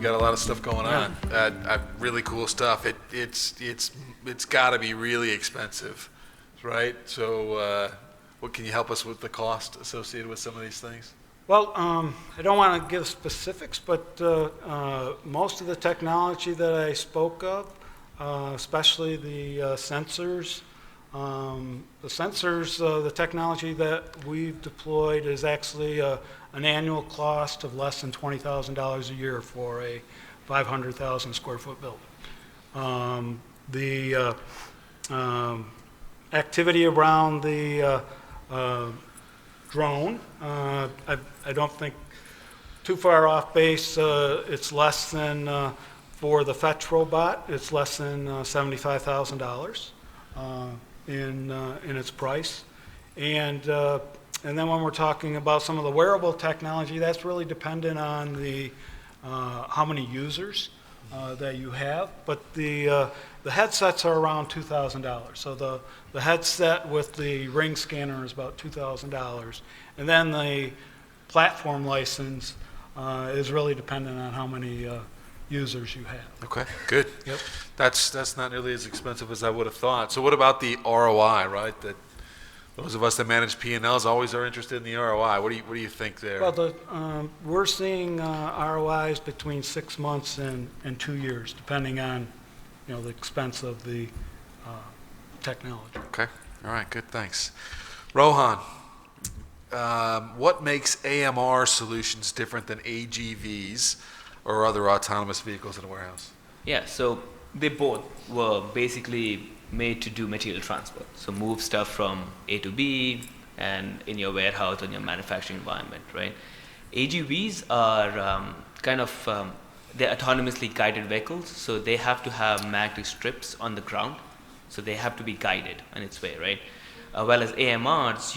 We got a lot of stuff going on. Really cool stuff. It's got to be really expensive, right? So, what can you help us with the cost associated with some of these things? Well, I don't want to give specifics, but most of the technology that I spoke of, especially the sensors, the technology that we've deployed is actually an annual cost of less than $20,000 a year for a 500,000 square foot building. The activity around the drone, I don't think too far off base. It's less than, for the fetch robot, it's less than $75,000 in its price. And then when we're talking about some of the wearable technology, that's really dependent on the how many users that you have. But the headsets are around $2,000. So the headset with the ring scanner is about $2,000. And then the platform license is really dependent on how many users you have. Okay, good. Yep. That's not nearly as expensive as I would have thought. So what about the ROI, right? That those of us that manage P&Ls always are interested in the ROI. What do you think there? Well, we're seeing ROIs between 6 months and 2 years, depending on the expense of the technology. Okay. All right. Good. Thanks. Rohan, what makes AMR solutions different than AGVs or other autonomous vehicles in a warehouse? Yeah. So they both were basically made to do material transport. So move stuff from A to B and in your warehouse or in your manufacturing environment, right? AGVs are they're autonomously guided vehicles, so they have to have magnetic strips on the ground, so they have to be guided on its way, right? While as AMRs,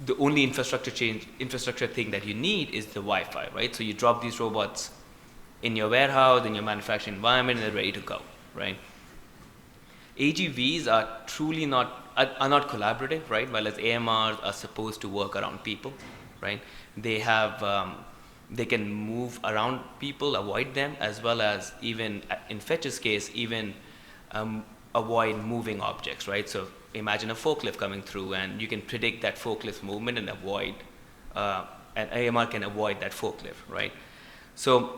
the only infrastructure thing that you need is the Wi-Fi, right? So you drop these robots in your warehouse, in your manufacturing environment, and they're ready to go, right? AGVs are truly not collaborative, right? While as AMRs are supposed to work around people, right? They have they can move around people, avoid them, as well as even in Fetch's case, even avoid moving objects, right? So imagine a forklift coming through, and you can predict that forklift movement and avoid, an AMR can avoid that forklift, right? So,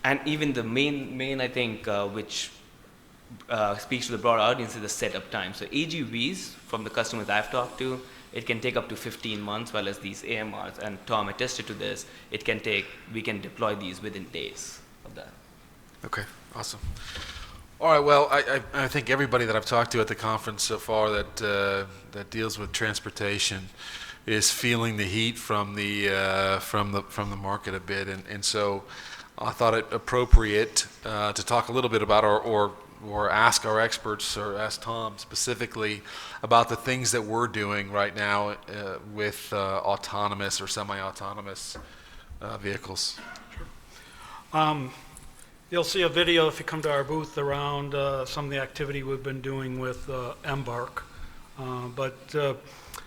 and even the main I think, which speaks to the broader audience is the setup time. So AGVs, from the customers I've talked to, it can take up to 15 months, while as these AMRs, and Tom attested to this, we can deploy these within days of that. Okay, awesome. All right, well, I think everybody that I've talked to at the conference so far that deals with transportation is feeling the heat from the market a bit, and so I thought it appropriate to talk a little bit about or ask our experts, or ask Tom specifically about the things that we're doing right now with autonomous or semi-autonomous vehicles. Sure. You'll see a video if you come to our booth around some of the activity we've been doing with Embark. But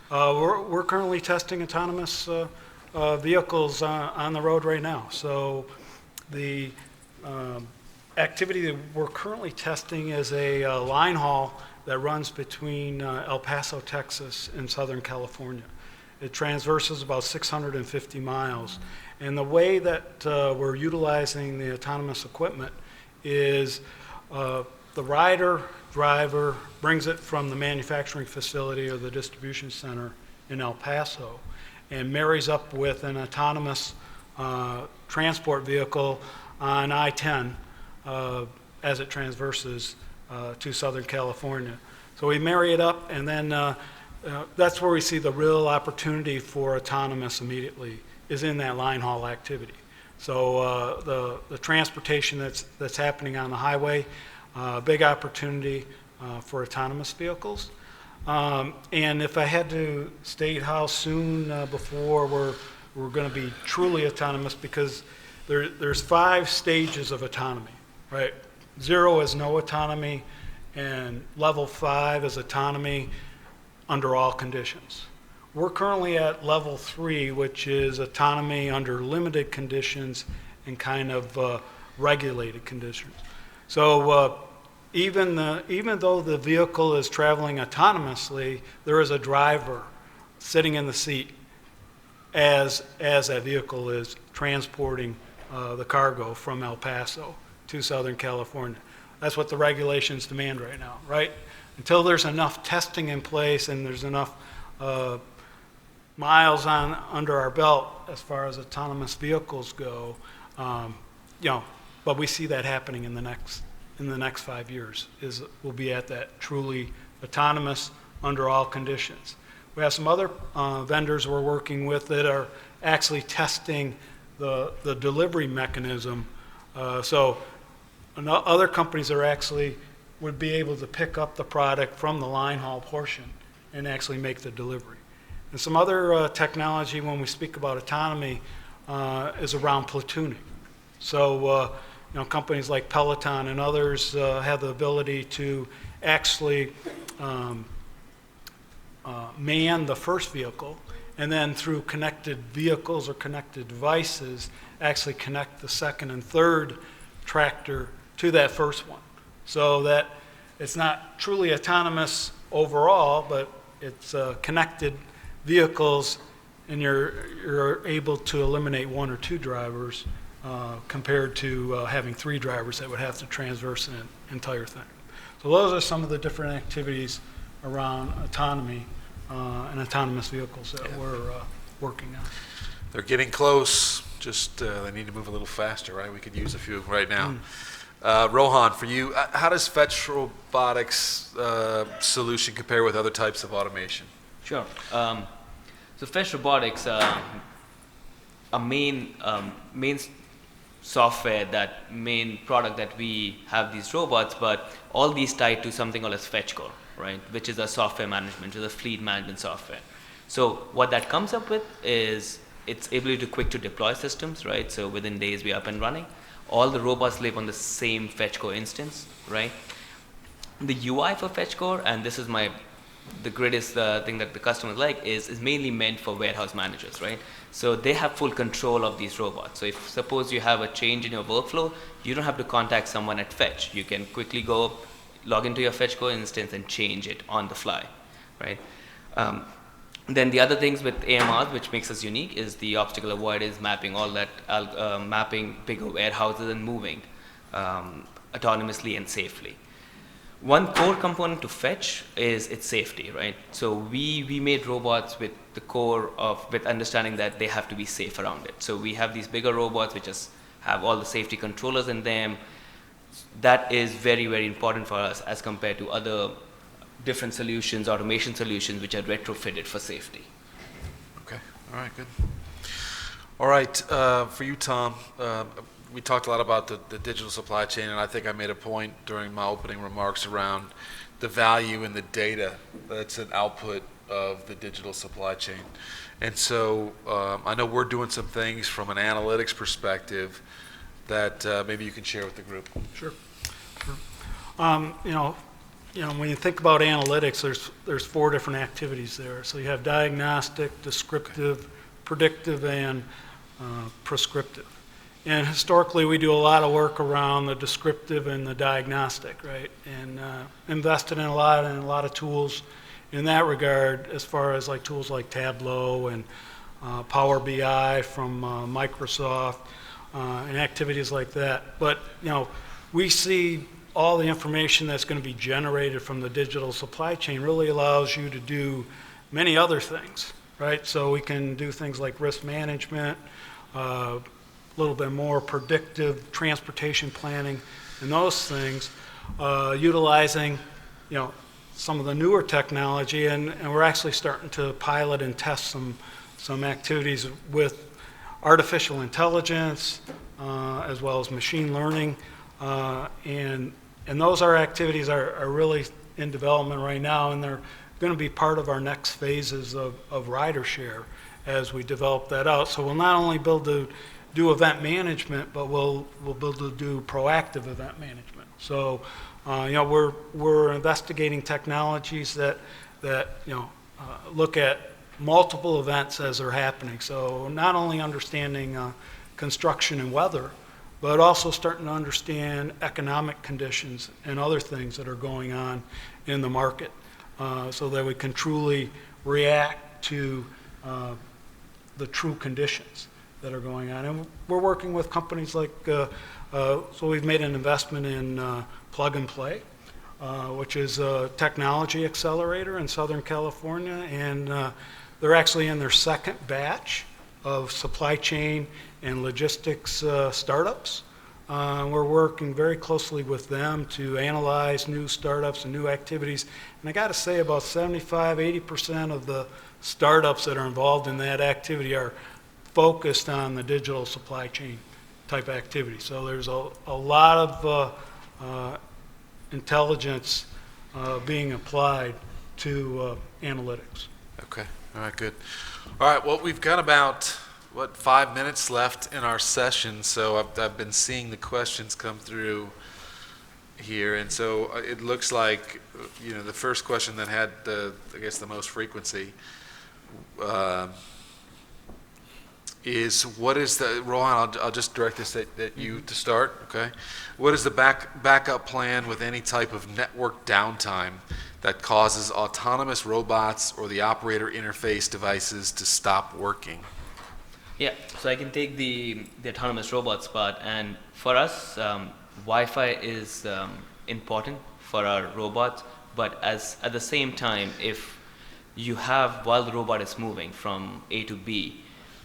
we're currently testing autonomous vehicles on the road right now. So the activity that we're currently testing is a line haul that runs between El Paso, Texas, and Southern California. It transverses about 650 miles. And the way that we're utilizing the autonomous equipment is the Ryder driver brings it from the manufacturing facility or the distribution center in El Paso and marries up with an autonomous transport vehicle on I-10 as it transverses to Southern California. So we marry it up, and then that's where we see the real opportunity for autonomous immediately, is in that line haul activity. So the transportation that's happening on the highway, big opportunity for autonomous vehicles. And if I had to state how soon before we're going to be truly autonomous, because there's 5 stages of autonomy, right? 0 is no autonomy, and level 5 is autonomy under all conditions. We're currently at level 3, which is autonomy under limited conditions in kind of regulated conditions. So even though the vehicle is traveling autonomously, there is a driver sitting in the seat as that vehicle is transporting the cargo from El Paso to Southern California. That's what the regulations demand right now, right? Until there's enough testing in place and there's enough miles under our belt as far as autonomous vehicles go, but we see that happening in the next 5 years. We'll be at that truly autonomous under all conditions. We have some other vendors we're working with that are actually testing the delivery mechanism. So other companies are actually would be able to pick up the product from the line haul portion and actually make the delivery. And some other technology when we speak about autonomy is around platooning. So companies like Peloton and others have the ability to actually man the first vehicle, and then through connected vehicles or connected devices, actually connect the second and third tractor to that first one. So that it's not truly autonomous overall, but it's connected vehicles, and you're able to eliminate one or two drivers compared to having three drivers that would have to traverse an entire thing. So those are some of the different activities around autonomy and autonomous vehicles that we're working on. They're getting close, just they need to move a little faster, right? We could use a few right now. Rohan, for you, how does Fetch Robotics solution compare with other types of automation? Sure. So Fetch Robotics, a main software, that main product that we have these robots, but all these tied to something called as FetchCore, right? Which is a software management, which is a fleet management software. So what that comes up with is its ability to quick to deploy systems, right? So within days we're up and running. All the robots live on the same FetchCore instance, right? The UI for FetchCore, and this is the greatest thing that the customers like, is mainly meant for warehouse managers, right? So they have full control of these robots. So if suppose you have a change in your workflow, you don't have to contact someone at Fetch. You can quickly go log into your FetchCore instance and change it on the fly, right? Then the other things with AMRs, which makes us unique, is the obstacle avoidance, mapping all that, mapping bigger warehouses and moving autonomously and safely. One core component to Fetch is its safety, right? So we made robots with the core with understanding that they have to be safe around it. So we have these bigger robots which have all the safety controllers in them. That is very, very important for us as compared to other different solutions, automation solutions, which are retrofitted for safety. Okay, all right, good. All right, for you, Tom, we talked a lot about the digital supply chain, and I think I made a point during my opening remarks around the value in the data that's an output of the digital supply chain. And so I know we're doing some things from an analytics perspective that maybe you can share with the group. Sure. When you think about analytics, there's four different activities there. So you have diagnostic, descriptive, predictive, and prescriptive. And historically, we do a lot of work around the descriptive and the diagnostic, right? And invested in a lot of tools in that regard, as far as like tools like Tableau and Power BI from Microsoft and activities like that. But we see all the information that's going to be generated from the digital supply chain really allows you to do many other things, right? So we can do things like risk management, a little bit more predictive transportation planning, and those things, utilizing, some of the newer technology, and we're actually starting to pilot and test some activities with artificial intelligence, as well as machine learning, and those activities are really in development right now, and they're going to be part of our next phases of Ryder Share as we develop that out. So we'll not only build to do event management, but we'll build to do proactive event management. So we're investigating technologies that look at multiple events as they're happening. So not only understanding construction and weather, but also starting to understand economic conditions and other things that are going on in the market, so that we can truly react to the true conditions that are going on. And we're working with companies like, so we've made an investment in Plug and Play, which is a technology accelerator in Southern California, and they're actually in their second batch of supply chain and logistics startups. We're working very closely with them to analyze new startups and new activities. And I got to say, about 75–80% of the startups that are involved in that activity are focused on the digital supply chain type activity. So there's a lot of intelligence being applied to analytics. Okay. All right, good. All right, well, we've got about, 5 minutes left in our session, so I've been seeing the questions come through here, and so it looks like, the first question that had the most frequency is, what is the, Rohan, I'll just direct this at you to start, okay? What is the backup plan with any type of network downtime that causes autonomous robots or the operator interface devices to stop working? Yeah, so I can take the autonomous robots part, and for us, Wi-Fi is important for our robots, but at the same time, if you have, while the robot is moving from A to B,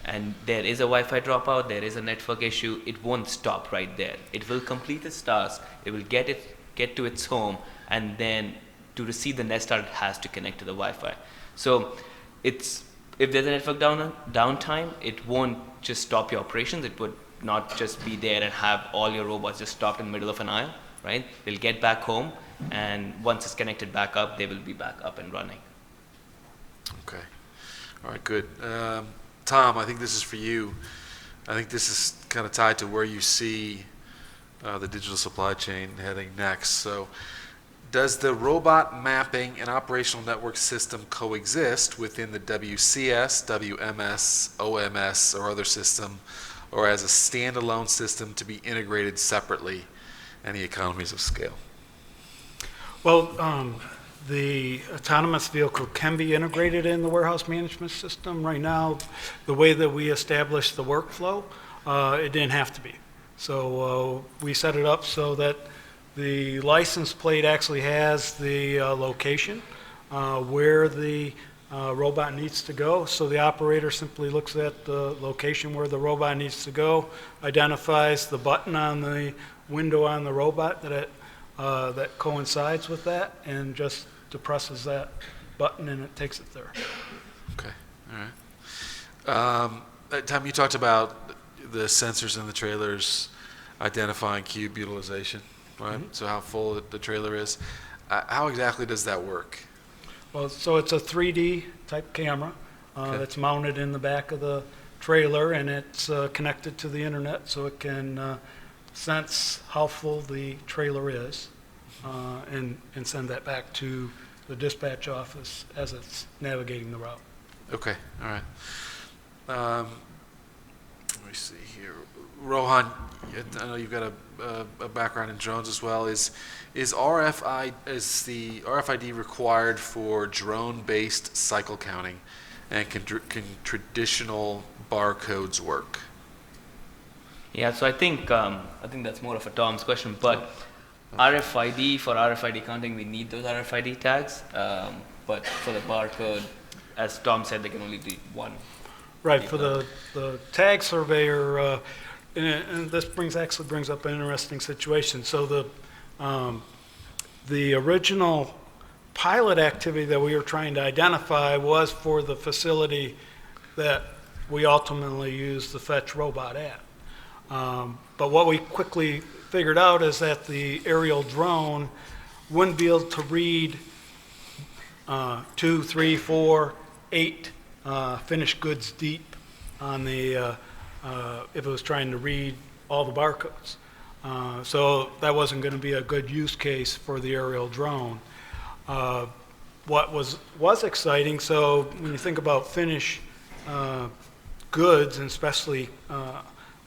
and there is a Wi-Fi dropout, there is a network issue, it won't stop right there. It will complete its task, it will get to its home, and then to receive the next start, it has to connect to the Wi-Fi. So if there's a network downtime, it won't just stop your operations. It would not just be there and have all your robots just stopped in the middle of an aisle, right? They'll get back home, and once it's connected back up, they will be back up and running. Okay. All right, good. Tom, I think this is for you. I think this is kind of tied to where you see the digital supply chain heading next. So, does the robot mapping and operational network system coexist within the WCS, WMS, OMS, or other system, or as a standalone system to be integrated separately? Any economies of scale? Well, the autonomous vehicle can be integrated in the warehouse management system. Right now, the way that we established the workflow, it didn't have to be. So we set it up so that the license plate actually has the location where the robot needs to go. So the operator simply looks at the location where the robot needs to go, identifies the button on the window on the robot that coincides with that, and just depresses that button and it takes it there. Okay, all right. Tom, you talked about the sensors in the trailers identifying cube utilization, right? Mm-hmm. So how full the trailer is. How exactly does that work? Well, so it's a 3D type camera that's mounted in the back of the trailer, and it's connected to the internet, so it can sense how full the trailer is and send that back to the dispatch office as it's navigating the route. Okay, all right. Let me see here. Rohan, I know you've got a background in drones as well. Is the RFID required for drone-based cycle counting, and can traditional barcodes work? Yeah, so I think that's more of a Tom's question, but RFID, for RFID counting, we need those RFID tags, but for the barcode, as Tom said, they can only be one. Right, for the tag surveyor, and this brings up an interesting situation. So the original pilot activity that we were trying to identify was for the facility that we ultimately used the fetch robot at. But what we quickly figured out is that the aerial drone wouldn't be able to read 2, 3, 4, 8 finished goods deep on the if it was trying to read all the barcodes. So that wasn't going to be a good use case for the aerial drone. What was exciting, so when you think about finished goods, and especially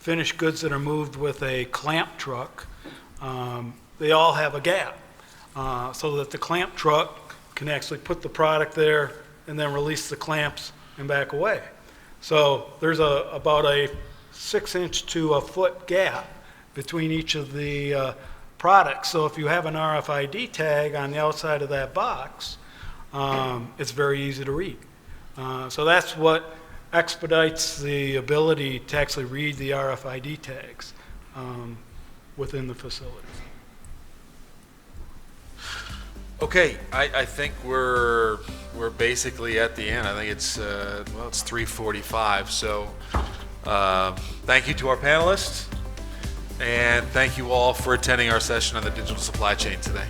finished goods that are moved with a clamp truck, they all have a gap, so that the clamp truck can actually put the product there and then release the clamps and back away. So there's about a 6-inch to a foot gap between each of the products. So if you have an RFID tag on the outside of that box, it's very easy to read. So that's what expedites the ability to actually read the RFID tags within the facility. Okay, I think we're basically at the end. I think it's well, it's 3:45. So thank you to our panelists, and thank you all for attending our session on the digital supply chain today.